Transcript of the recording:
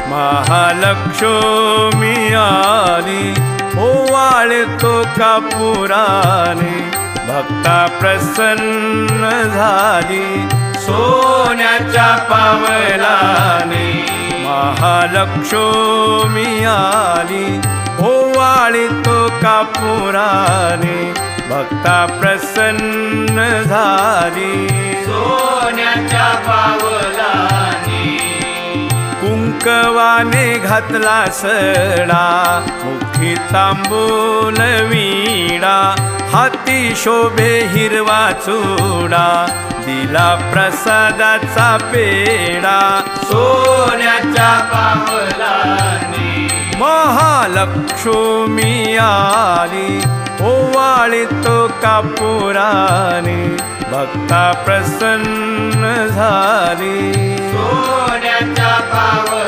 महालक्ष्मी आली ओवाळतो कापुराने भक्ता प्रसन्न झाली सोन्याच्या पावलाने महालक्ष्मी आली ओवाळतो कापुराने भक्ता प्रसन्न झाली सोन्याच्या पावलाने कुंकवाने घातला सडा मुठी तांबूल विडा हाती शोभे हिरवा चुडा दिला प्रसादाचा पेडा सोन्याच्या पावलाने महालक्ष्मी आली ओवाळतो कापुराने भक्ता प्रसन्न झाली सोन्याच्या पावलाने